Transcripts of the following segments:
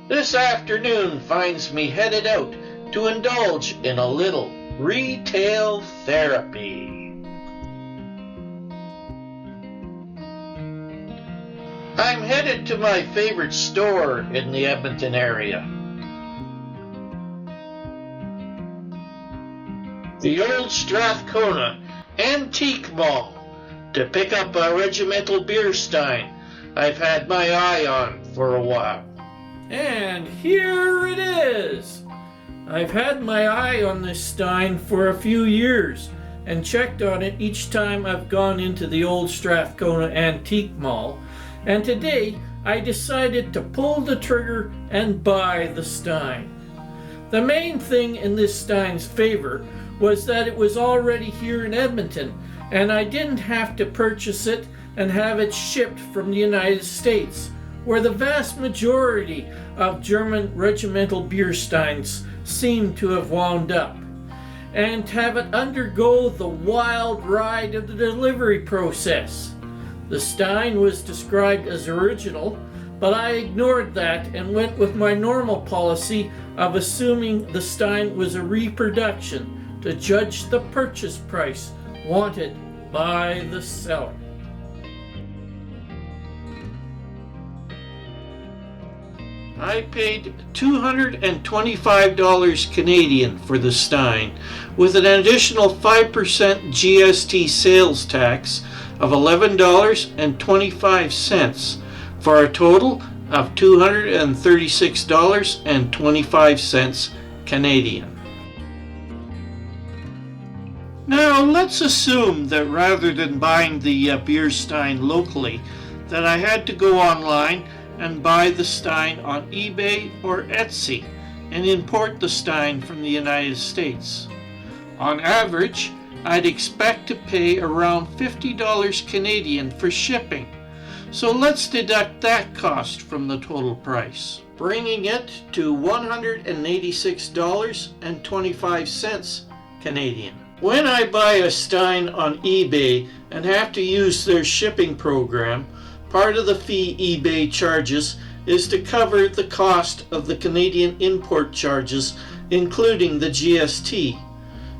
This afternoon finds me headed out to indulge in a little retail therapy. I'm headed to my favorite store in the Edmonton area. The old Strathcona Antique Mall to pick up a Regimental Beer Stein I've had my eye on for a while. And here it is! I've had my eye on this Stein for a few years and checked on it each time I've gone into the old Strathcona Antique Mall, and today I decided to pull the trigger and buy the Stein. The main thing in this Stein's favor was that it was already here in Edmonton, and I didn't have to purchase it and have it shipped from the United States, where the vast majority of German Regimental Beer Steins seem to have wound up, and have it undergo the wild ride of the delivery process. The Stein was described as original, but I ignored that and went with my normal policy of assuming the Stein was a reproduction to judge the purchase price wanted by the seller. I paid $225 Canadian for the Stein, with an additional 5% GST sales tax of $11.25, for a total of $236.25 Canadian. Now let's assume that rather than buying the beer Stein locally, that I had to go online and buy the Stein on eBay or Etsy and import the Stein from the United States. On average, I'd expect to pay around $50 Canadian for shipping. So let's deduct that cost from the total price, bringing it to $186.25 Canadian. When I buy a Stein on eBay and have to use their shipping program, part of the fee eBay charges is to cover the cost of the Canadian import charges, including the GST.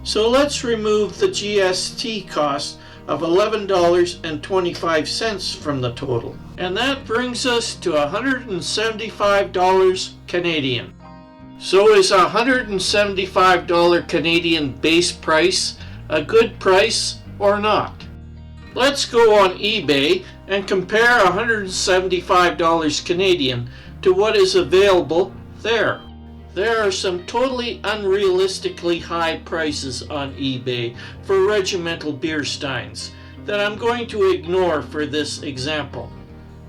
So let's remove the GST cost of $11.25 from the total. And that brings us to $175 Canadian. So is $175 Canadian base price a good price or not? Let's go on eBay and compare $175 Canadian to what is available there. There are some totally unrealistically high prices on eBay for Regimental Beer Steins that I'm going to ignore for this example.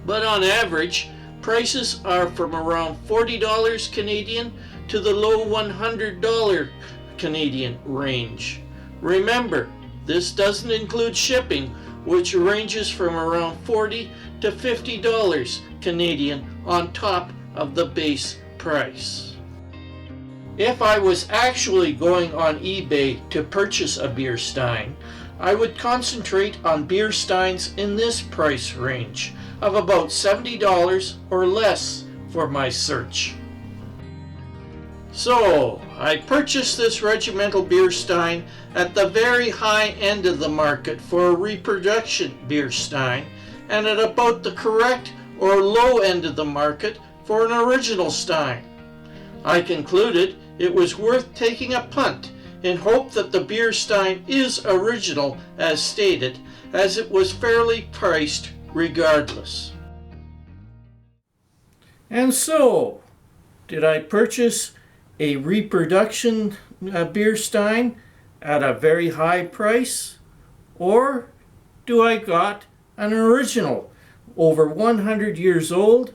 But on average, prices are from around $40 Canadian to the low $100 Canadian range. Remember, this doesn't include shipping, which ranges from around $40 to $50 Canadian on top of the base price. If I was actually going on eBay to purchase a beer Stein, I would concentrate on beer Steins in this price range of about $70 or less for my search. So, I purchased this Regimental Beer Stein at the very high end of the market for a reproduction beer Stein, and at about the correct or low end of the market for an original Stein. I concluded it was worth taking a punt in hope that the beer Stein is original as stated, as it was fairly priced regardless. And so, did I purchase a reproduction beer Stein at a very high price, or do I got an original over 100 years old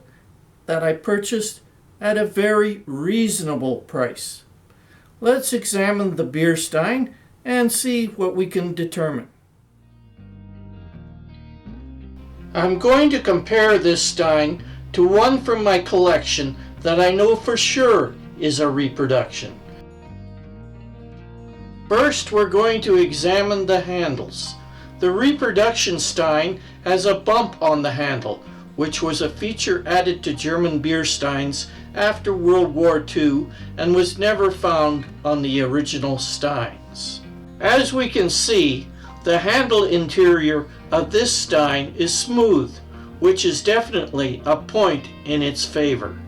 that I purchased at a very reasonable price? Let's examine the beer Stein and see what we can determine. I'm going to compare this Stein to one from my collection that I know for sure is a reproduction. First, we're going to examine the handles. The reproduction Stein has a bump on the handle, which was a feature added to German beer steins after World War II and was never found on the original steins. As we can see, the handle interior of this stein is smooth, which is definitely a point in its favor.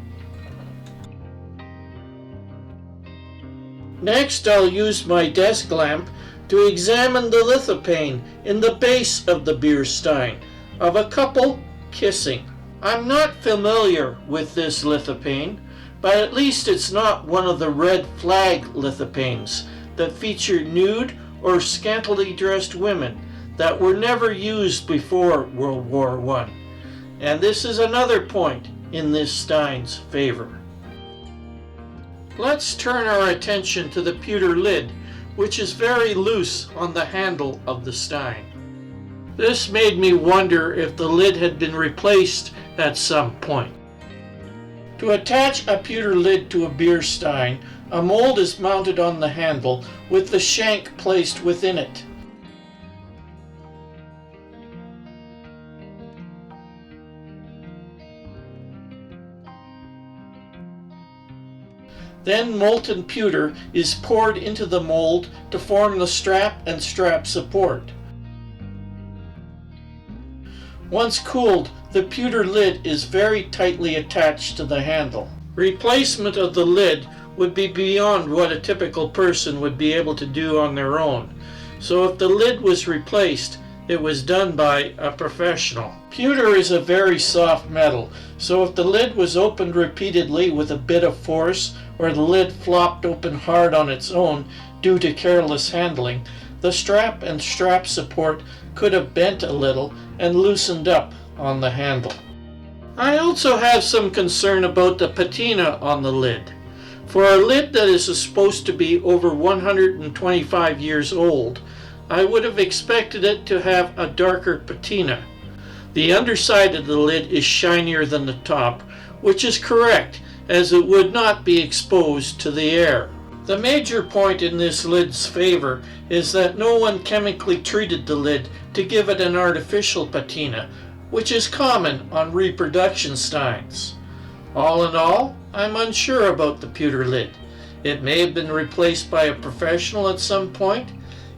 Next, I'll use my desk lamp to examine the lithopane in the base of the beer stein of a couple kissing. I'm not familiar with this lithopane, but at least it's not one of the red flag lithopanes that feature nude or scantily dressed women that were never used before World War I. And this is another point in this stein's favor. Let's turn our attention to the pewter lid, which is very loose on the handle of the stein. This made me wonder if the lid had been replaced at some point. To attach a pewter lid to a beer stein, a mold is mounted on the handle with the shank placed within it. Then molten pewter is poured into the mold to form the strap and strap support. Once cooled, the pewter lid is very tightly attached to the handle. Replacement of the lid would be beyond what a typical person would be able to do on their own. So if the lid was replaced, it was done by a professional. Pewter is a very soft metal, so if the lid was opened repeatedly with a bit of force, or the lid flopped open hard on its own due to careless handling, the strap and strap support could have bent a little and loosened up on the handle. I also have some concern about the patina on the lid. For a lid that is supposed to be over 125 years old, I would have expected it to have a darker patina. The underside of the lid is shinier than the top, which is correct, as it would not be exposed to the air. The major point in this lid's favor is that no one chemically treated the lid to give it an artificial patina, which is common on reproduction steins. All in all, I'm unsure about the pewter lid. It may have been replaced by a professional at some point,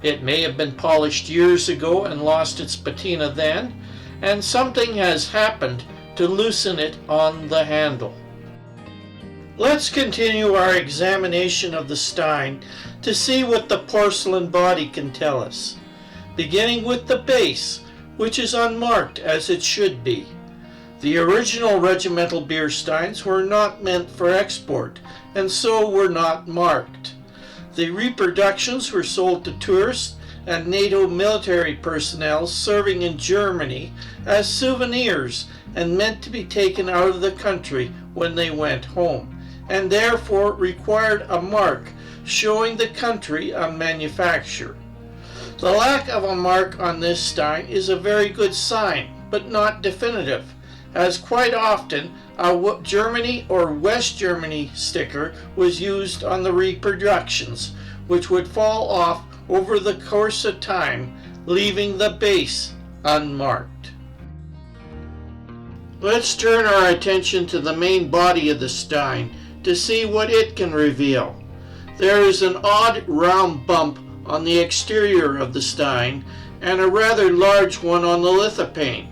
it may have been polished years ago and lost its patina then, and something has happened to loosen it on the handle. Let's continue our examination of the stein to see what the porcelain body can tell us, beginning with the base, which is unmarked as it should be. The original regimental beer steins were not meant for export, and so were not marked. The reproductions were sold to tourists and NATO military personnel serving in Germany as souvenirs and meant to be taken out of the country when they went home, and therefore required a mark showing the country of manufacture. The lack of a mark on this stein is a very good sign, but not definitive, as quite often a Germany or West Germany sticker was used on the reproductions, which would fall off over the course of time, leaving the base unmarked. Let's turn our attention to the main body of the stein to see what it can reveal. There is an odd round bump on the exterior of the stein and a rather large one on the lithopane.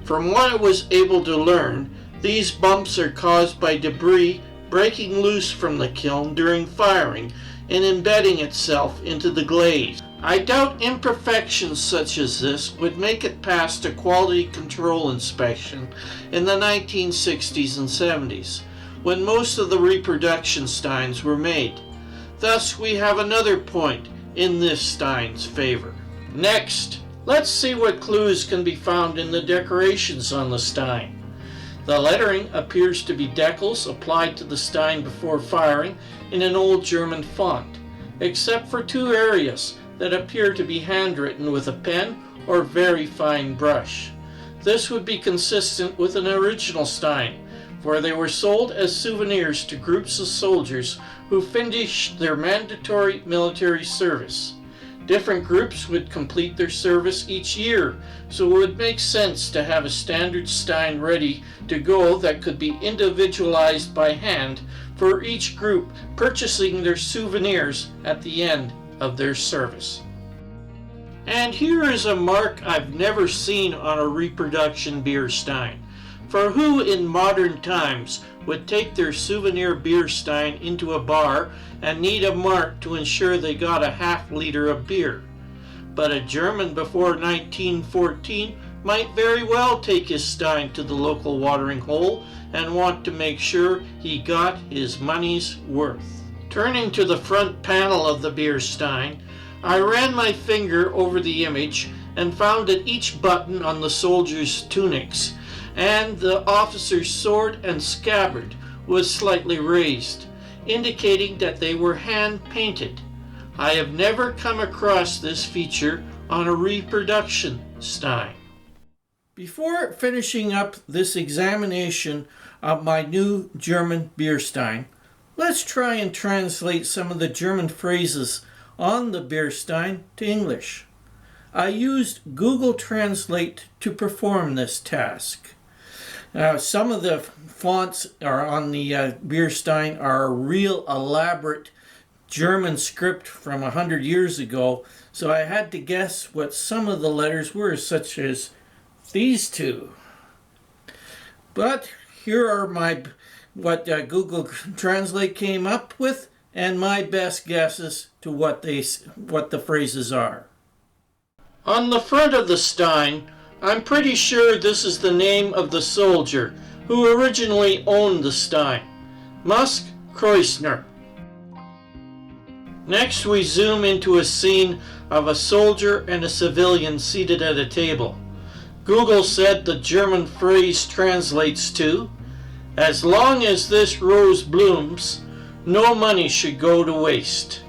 From what I was able to learn, these bumps are caused by debris breaking loose from the kiln during firing and embedding itself into the glaze. I doubt imperfections such as this would make it past a quality control inspection in the 1960s and 70s, when most of the reproduction steins were made. Thus, we have another point in this stein's favor. Next, let's see what clues can be found in the decorations on the stein. The lettering appears to be decals applied to the stein before firing in an old German font, except for two areas that appear to be handwritten with a pen or very fine brush. This would be consistent with an original stein, for they were sold as souvenirs to groups of soldiers who finished their mandatory military service. Different groups would complete their service each year, so it would make sense to have a standard stein ready to go that could be individualized by hand for each group purchasing their souvenirs at the end of their service. And here is a mark I've never seen on a reproduction beer stein. For who in modern times would take their souvenir beer stein into a bar and need a mark to ensure they got a half-liter of beer? But a German before 1914 might very well take his stein to the local watering hole and want to make sure he got his money's worth. Turning to the front panel of the beer stein, I ran my finger over the image and found that each button on the soldiers' tunics and the officer's sword and scabbard was slightly raised, indicating that they were hand-painted. I have never come across this feature on a reproduction stein. Before finishing up this examination of my new German beer stein, let's try and translate some of the German phrases on the beer stein to English. I used Google Translate to perform this task. Some of the fonts are on the beer stein are a real elaborate German script from 100 years ago, so I had to guess what some of the letters were, such as these two. But here are what Google Translate came up with, and my best guesses to what the phrases are. On the front of the stein, I'm pretty sure this is the name of the soldier who originally owned the stein, Musk Kreuzner. Next, we zoom into a scene of a soldier and a civilian seated at a table. Google said the German phrase translates to, "As long as this rose blooms, no money should go to waste."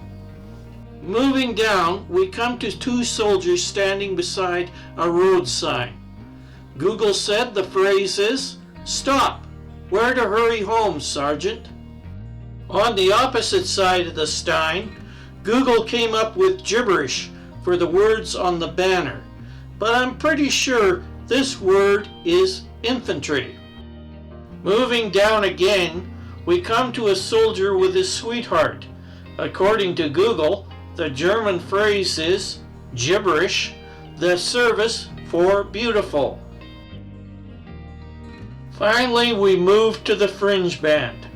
Moving down, we come to two soldiers standing beside a road sign. Google said the phrase is, "Stop! Where to hurry home, Sergeant?" On the opposite side of the stein, Google came up with gibberish for the words on the banner, but I'm pretty sure this word is infantry. Moving down again, we come to a soldier with his sweetheart. According to Google, the German phrase is gibberish, the service for beautiful. Finally, we move to the fringe band.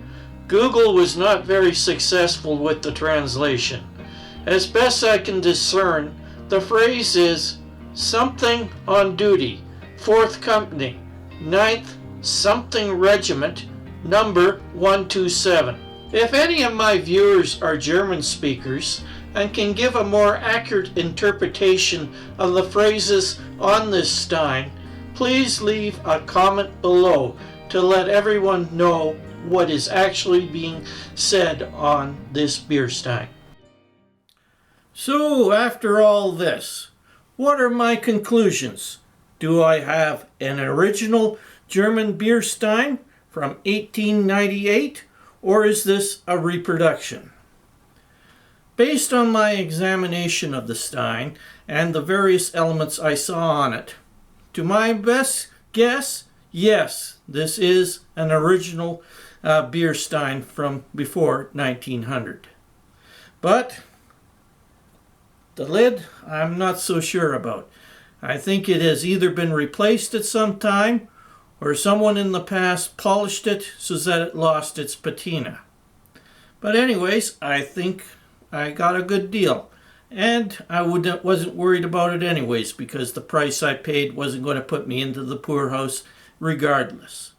Google was not very successful with the translation. As best I can discern, the phrase is something on duty, 4th Company, 9th something Regiment, number 127. If any of my viewers are German speakers and can give a more accurate interpretation of the phrases on this stein, please leave a comment below to let everyone know what is actually being said on this beer stein. So, after all this, what are my conclusions? Do I have an original German beer stein from 1898, or is this a reproduction? Based on my examination of the stein and the various elements I saw on it, to my best guess, yes, this is an original beer stein from before 1900. But the lid, I'm not so sure about. I think it has either been replaced at some time or someone in the past polished it so that it lost its patina. But anyways, I think I got a good deal. And I wasn't worried about it anyways, because the price I paid wasn't going to put me into the poorhouse regardless.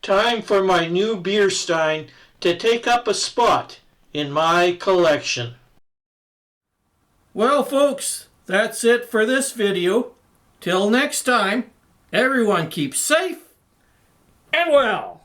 Time for my new beer stein to take up a spot in my collection. Well, folks, that's it for this video. Till next time, everyone keep safe and well.